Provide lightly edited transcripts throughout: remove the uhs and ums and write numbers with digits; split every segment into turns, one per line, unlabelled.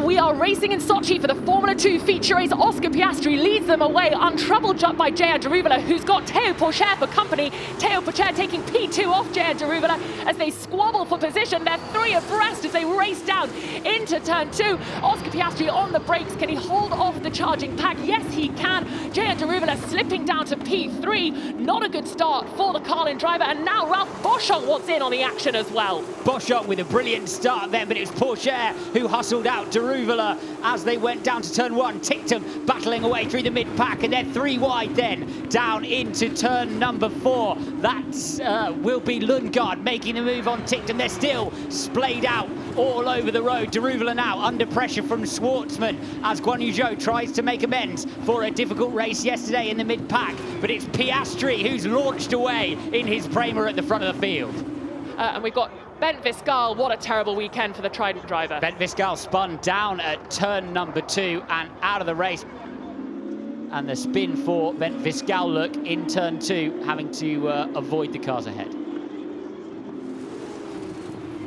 we are racing in Sochi for the Formula 2 feature race. Oscar Piastri leads them away, untroubled up by Jaya Daruvula, who's got Teo Pourchaire for company. Teo Pourchaire taking P2 off Jaya Daruvula as they squabble for position. They're three abreast as they race down into turn 2. Oscar Piastri on the brakes. Can he hold off the charging pack? Yes, he can. Jaya Daruvula slipping down to P3. Not a good start for the Carlin driver. And now Ralph Boschung wants in on the action as well.
Boschung with a brilliant start then, but it was Pourchaire who hustled out Daruvula as they went down to turn 1. Ticktum battling away through the mid-pack, and they're 3 wide then, down into turn number 4. That will be Lundgaard making the move on Ticktum. They're still splayed out all over the road. Daruvula now under pressure from Schwartzman as Guan Yu Zhou tries to make amends for a difficult race yesterday in the mid-pack, but it's Piastri who's launched away in his Prema at the front of the field.
And we've got Bent Viscal. What a terrible weekend for the Trident driver.
Bent Viscal spun down at turn number 2 and out of the race. And the spin for Bent Viscal, look, in turn 2, having to avoid the cars ahead.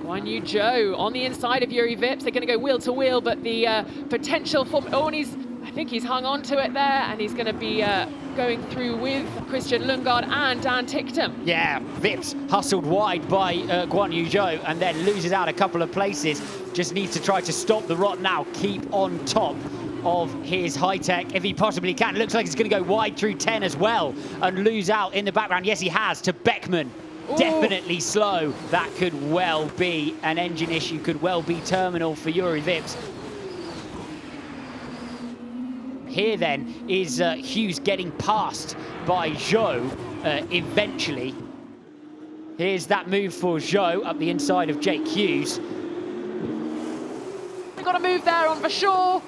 Guan Yu Zhou on the inside of Yuri Vips. They're going to go wheel to wheel, but the potential for... Oh, and I think he's hung on to it there, and he's going to be going through with Christian Lundgaard and Dan Ticktum.
Yeah, Vips hustled wide by Guan Yu Zhou and then loses out a couple of places. Just needs to try to stop the rot now, keep on top of his high-tech if he possibly can. Looks like he's going to go wide through 10 as well and lose out in the background. Yes, he has, to Beckman. Ooh. Definitely slow. That could well be an engine issue, could well be terminal for Yuri Vips. Here then is Hughes getting passed by Zhou eventually. Here's that move for Zhou up the inside of Jake Hughes.
We've got a move there on Verschoor.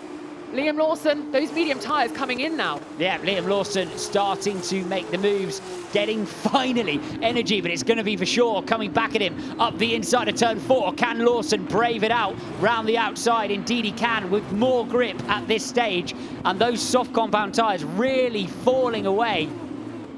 Liam Lawson, those medium tyres coming in now.
Yeah, Liam Lawson starting to make the moves, getting finally energy, but it's going to be Verschoor coming back at him up the inside of turn 4. Can Lawson brave it out round the outside? Indeed he can, with more grip at this stage, and those soft compound tyres really falling away.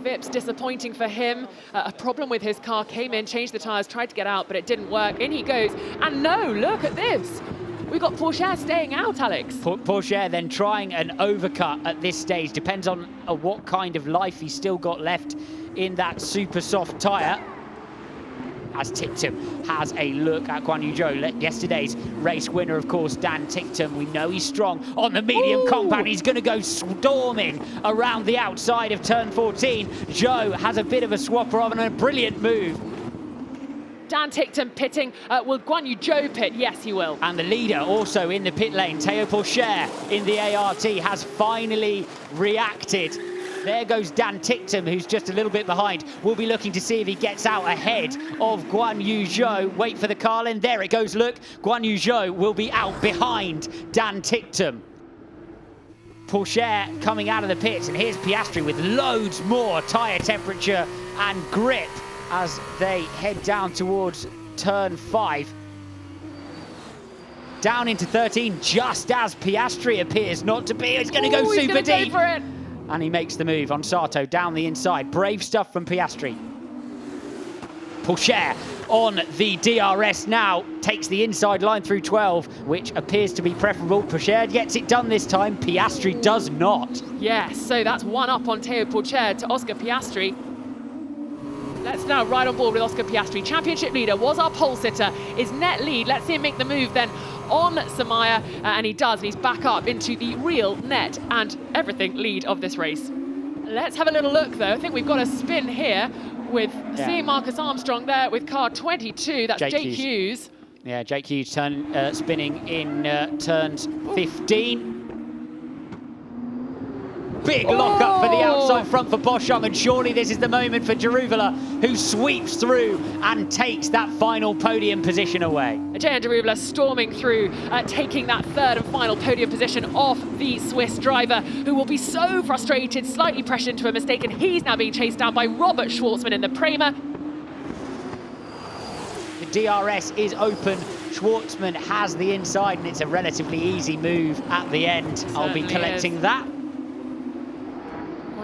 Vips, disappointing for him. A problem with his car, came in, changed the tyres, tried to get out, but it didn't work. In he goes, and no, look at this. We've got Pourchaire staying out, Alex.
Pourchaire then trying an overcut at this stage. Depends on what kind of life he's still got left in that super soft tyre. As Ticktum has a look at Guan Yu Zhou. Yesterday's race winner, of course, Dan Ticktum. We know he's strong on the medium compound. He's going to go storming around the outside of turn 14. Zhou has a bit of a swapper on and a brilliant move.
Dan Ticktum pitting. Will Guan Yu Zhou pit? Yes, he will.
And the leader also in the pit lane, Teo Pourchaire in the ART, has finally reacted. There goes Dan Ticktum, who's just a little bit behind. We'll be looking to see if he gets out ahead of Guan Yu Zhou. Wait for the Carlin. There it goes, look. Guan Yu Zhou will be out behind Dan Ticktum. Pourchaire coming out of the pits, and here's Piastri with loads more tyre temperature and grip as they head down towards turn 5. Down into 13, just as Piastri appears not to be. It's going to go super deep.
Go for it.
And he makes the move on Sato down the inside. Brave stuff from Piastri. Pourchaire on the DRS now, takes the inside line through 12, which appears to be preferable. Pourchaire gets it done this time. Piastri does not.
Yes, so that's one up on Teo Pourchaire to Oscar Piastri. Let's now ride on board with Oscar Piastri. Championship leader, was our pole sitter, is net lead. Let's see him make the move then on Samaya, and he does, and he's back up into the real net and everything lead of this race. Let's have a little look though. I think we've got a spin here with seeing Marcus Armstrong there with car 22. That's Jake Hughes.
Yeah, Jake Hughes spinning in turns 15. Big lock-up for the outside front for Boschung, and surely this is the moment for Daruvula, who sweeps through and takes that final podium position away.
Jaya Daruvula storming through, taking that third and final podium position off the Swiss driver, who will be so frustrated, slightly pressured into a mistake, and he's now being chased down by Robert Schwartzman in the Prema.
The DRS is open. Schwartzman has the inside, and it's a relatively easy move at the end. I'll be collecting that.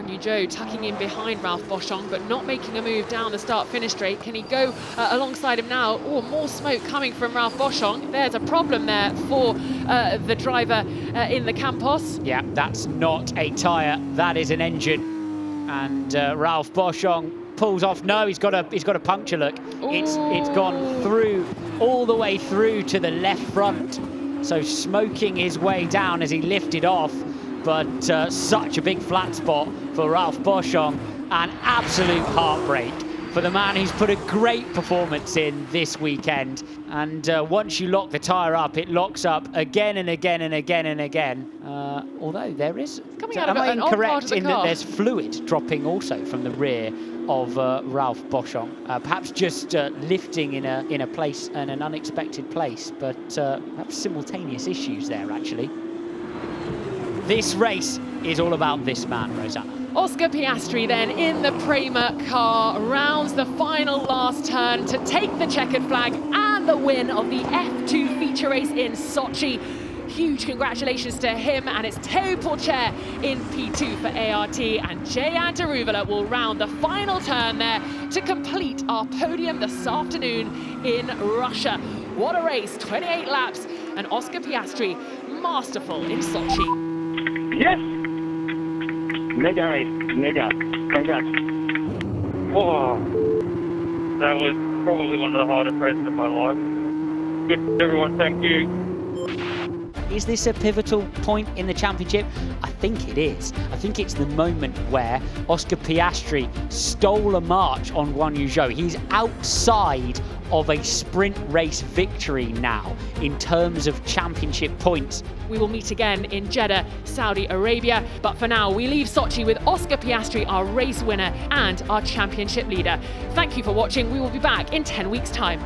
Guan Yu Zhou tucking in behind Ralph Boschung, but not making a move down the start-finish straight. Can he go alongside him now? Oh, more smoke coming from Ralph Boschung. There's a problem there for the driver in the Campos.
Yeah, that's not a tyre, that is an engine. And Ralph Boschung pulls off. No, he's got a puncture, look. It's gone through, all the way through to the left front. So smoking his way down as he lifted off. But such a big flat spot for Ralph Boschung. An absolute heartbreak for the man who's put a great performance in this weekend. And once you lock the tyre up, it locks up again and again and again and again. Although there is, am I incorrect in that there's fluid dropping also from the rear of Ralph Boschung? Perhaps just lifting in a place, in an unexpected place, but perhaps simultaneous issues there actually. This race is all about this man, Rosanna.
Oscar Piastri then in the Prima car rounds the final last turn to take the checkered flag and the win of the F2 feature race in Sochi. Huge congratulations to him, and it's Teo Pourchaire in P2 for ART, and Jehan Daruvala will round the final turn there to complete our podium this afternoon in Russia. What a race, 28 laps, and Oscar Piastri masterful in Sochi.
Yes! Mega race, mega. Congrats. Whoa. That was probably one of the hardest races of my life. Good, everyone, thank you.
Is this a pivotal point in the championship? I think it is. I think it's the moment where Oscar Piastri stole a march on Guan Yu Zhou. He's outside of a sprint race victory now in terms of championship points.
We will meet again in Jeddah, Saudi Arabia. But for now, we leave Sochi with Oscar Piastri, our race winner and our championship leader. Thank you for watching. We will be back in 10 weeks' time.